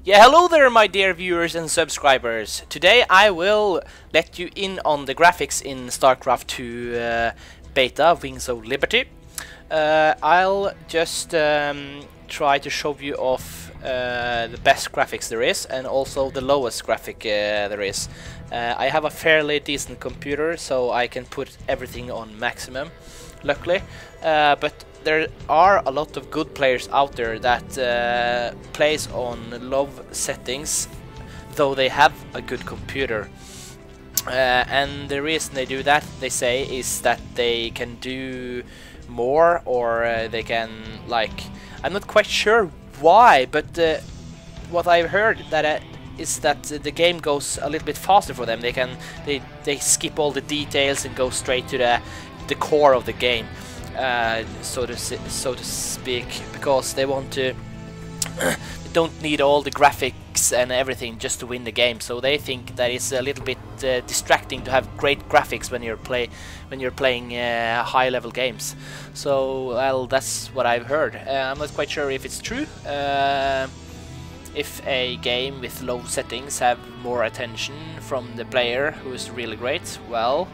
Yeah, hello there my dear viewers and subscribers. Today I will let you in on the graphics in StarCraft 2 Beta, Wings of Liberty. I'll just try to show you off the best graphics there is and also the lowest graphic there is. I have a fairly decent computer, so I can put everything on maximum, luckily, but there are a lot of good players out there that plays on low settings, though they have a good computer. And the reason they do that, they say, is that they can do more, or they can, like, I'm not quite sure why, but what I've heard that is that the game goes a little bit faster for them. They skip all the details and go straight to the core of the game. So to speak, because they want to they don't need all the graphics and everything just to win the game, so they think that it's a little bit distracting to have great graphics when you're playing high level games. So, well, that's what I've heard. I'm not quite sure if it's true. If a game with low settings have more attention from the player who is really great, well,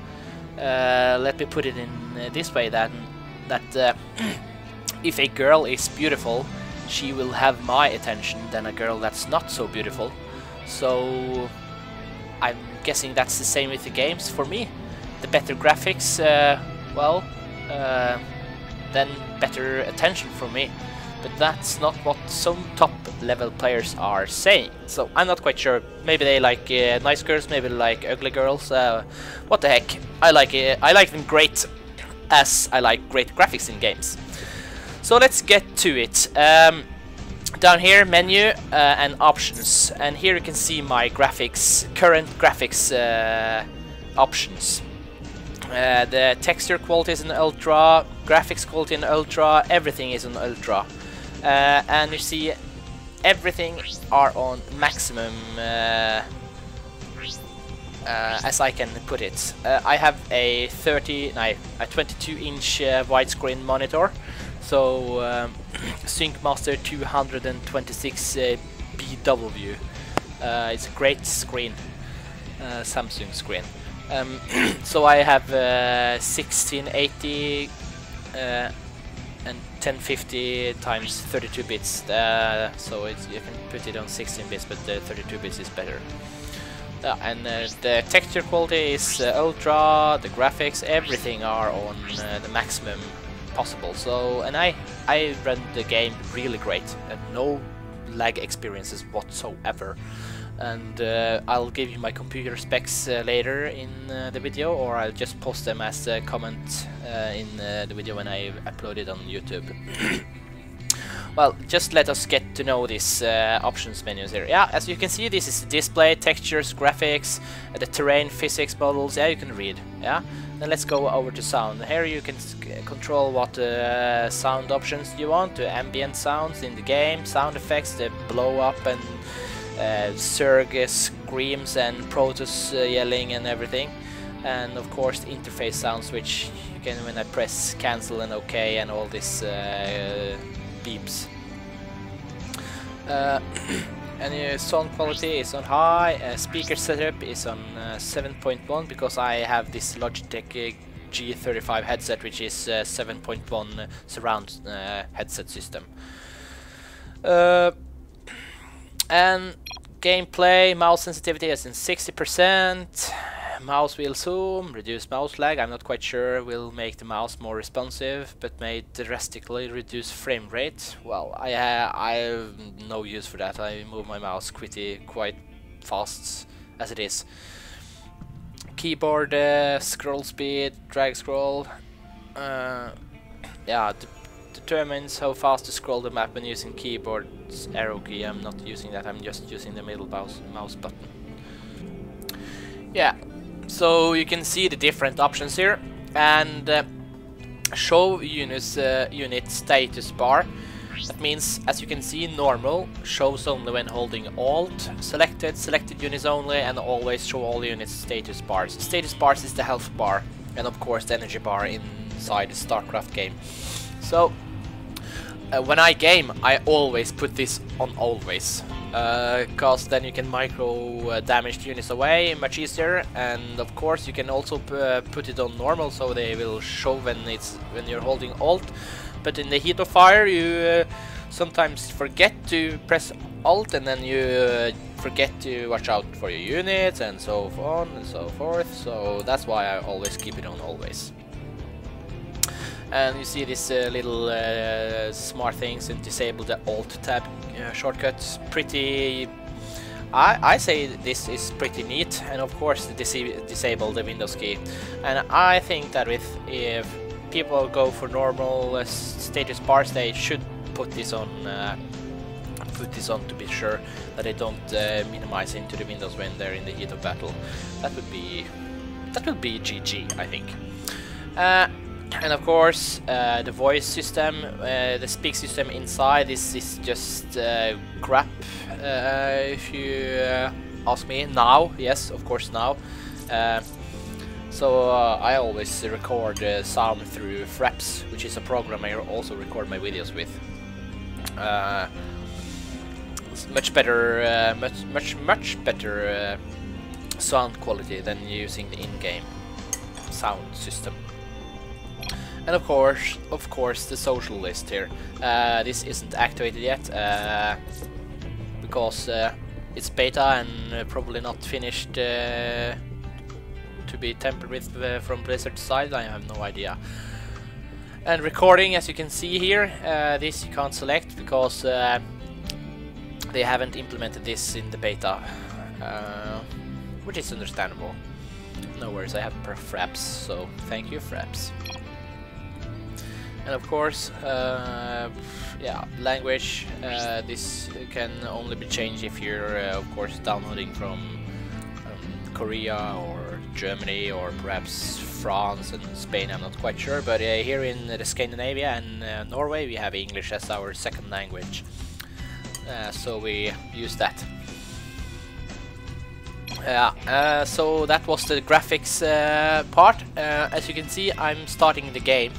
let me put it in this way, that if a girl is beautiful, she will have my attention than a girl that's not so beautiful. So I'm guessing that's the same with the games for me. The better graphics, well, then better attention from me. But that's not what some top level players are saying. So I'm not quite sure. Maybe they like nice girls, maybe they like ugly girls. What the heck? I like them great, as I like great graphics in games. So let's get to it. Down here, menu and options, and here you can see my graphics, current graphics options. The texture quality is in ultra, graphics quality in ultra, everything is on ultra, and you see everything are on maximum. As I can put it, I have a 22-inch widescreen monitor, so Sync Master 226 BW. It's a great screen, Samsung screen. So I have 1680 and 1050 times 32 bits. So you can put it on 16 bits, but the 32 bits is better. And the texture quality is ultra, the graphics, everything are on the maximum possible. So, and I run the game really great, and no lag experiences whatsoever. And I'll give you my computer specs later in the video, or I'll just post them as a comment in the video when I upload it on YouTube. Well, just let us get to know these options menus here. Yeah, as you can see, this is the display, textures, graphics, the terrain, physics, models. Yeah, you can read. Yeah, then let's go over to sound. Here you can control what sound options you want, the ambient sounds in the game, sound effects, the blow up and Zerg screams and Protoss yelling and everything, and of course the interface sounds, which you can, when I press cancel and OK and all this beeps. And sound quality is on high, speaker setup is on 7.1, because I have this Logitech G35 headset, which is 7.1 surround headset system. And gameplay, mouse sensitivity is in 60%. Mouse wheel zoom, reduce mouse lag. I'm not quite sure will make the mouse more responsive, but may drastically reduce frame rate. Well, I have no use for that. I move my mouse quite fast as it is. Keyboard scroll speed, drag scroll. Yeah, determines how fast to scroll the map when using keyboard's arrow key. I'm not using that. I'm just using the middle mouse button. Yeah. So you can see the different options here, and show unit status bar. That means, as you can see, normal shows only when holding Alt, selected units only, and always show all units status bars. Status bars is the health bar, and of course the energy bar inside the StarCraft game. So when I game, I always put this on always, cause then you can micro damage units away much easier, and of course you can also put it on normal, so they will show when you're holding Alt. But in the heat of fire, you sometimes forget to press Alt, and then you forget to watch out for your units, and so on and so forth. So that's why I always keep it on always. And you see these little smart things, and disable the Alt tab shortcuts. Pretty, I say this is pretty neat, and of course disable the Windows key. And I think that if people go for normal status bars, they should put this on to be sure that they don't minimize into the windows when they're in the heat of battle. That would be GG, I think. And of course, the voice system, the speak system inside, this is just crap, if you ask me. Now, yes, of course now. So I always record sound through Fraps, which is a program I also record my videos with. It's much better, much better sound quality than using the in-game sound system. And of course, the social list here. This isn't activated yet because it's beta and probably not finished to be tampered with from Blizzard's side. I have no idea. And recording, as you can see here, this you can't select because they haven't implemented this in the beta, which is understandable. No worries, I have Fraps, so thank you, Fraps. And of course, yeah, language, this can only be changed if you're, of course, downloading from Korea or Germany or perhaps France and Spain, I'm not quite sure, but here in the Scandinavia and Norway we have English as our second language, so we use that. So that was the graphics part. As you can see, I'm starting the game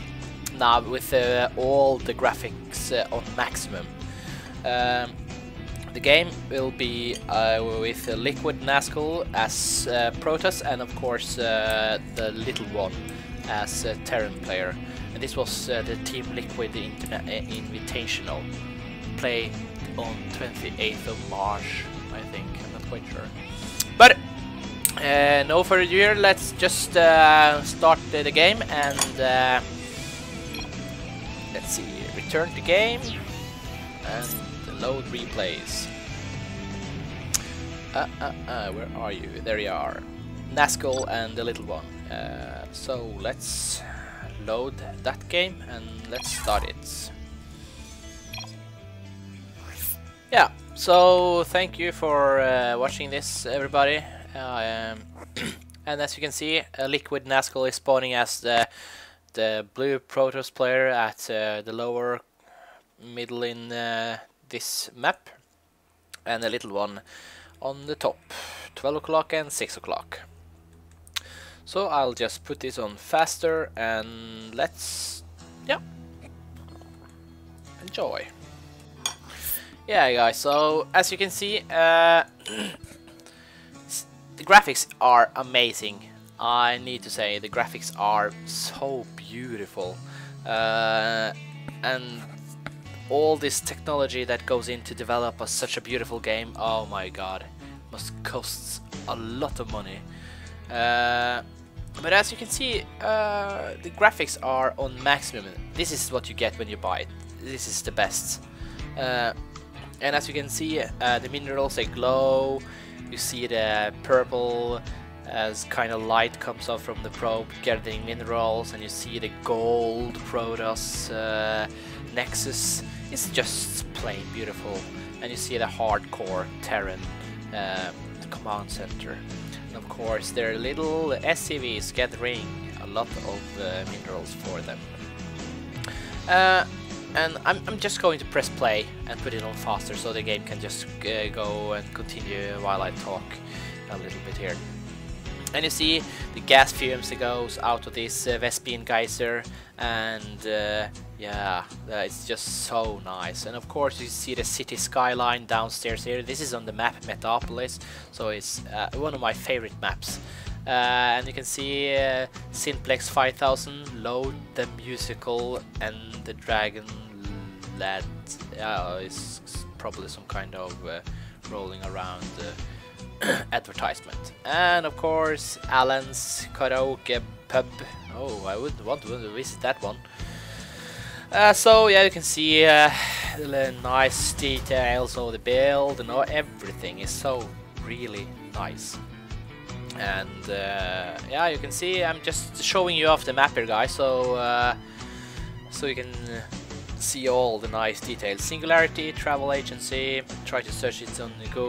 now with all the graphics on maximum. The game will be with Liquid Nazgul as Protoss, and of course the little one as Terran player. And this was the Team Liquid Invitational, play on 28th of March, I think. I'm not quite sure. But no further ado, let's just start the game and let's see, return to game and load replays. Where are you? There you are. Nazgul and the little one. So let's load that game and let's start it. Yeah, so thank you for watching this, everybody. And as you can see, Liquid Nazgul is spawning as the blue Protoss player at the lower middle in this map, and the little one on the top, 12 o'clock and 6 o'clock. So I'll just put this on faster and let's, yeah, enjoy. Yeah guys, so as you can see, the graphics are amazing. I need to say, the graphics are so beautiful, and all this technology that goes in to develop such a beautiful game, oh my god, must cost a lot of money. But as you can see, the graphics are on maximum. This is what you get when you buy it. This is the best. And as you can see, the minerals, they glow. You see the purple as kind of light comes out from the probe gathering minerals, and you see the gold Protoss Nexus. It's just plain beautiful. And you see the hardcore Terran command center. And of course their little SCVs gathering a lot of minerals for them. And I'm just going to press play and put it on faster so the game can just go and continue while I talk a little bit here. And you see the gas fumes that goes out of this Vespene geyser, and Yeah, it's just so nice. And of course you see the city skyline downstairs here. This is on the map Metropolis, so it's one of my favorite maps. And you can see Simplex 5000, Load the Musical, and the Dragon Lad. It's probably some kind of rolling around advertisement. And of course Alan's Karaoke Pub. Oh, I would want to visit that one. So yeah, you can see the nice details of the build and everything is so really nice. And yeah, you can see I'm just showing you off the map here, guys, so so you can see all the nice details. Singularity, travel agency, try to search it on Google.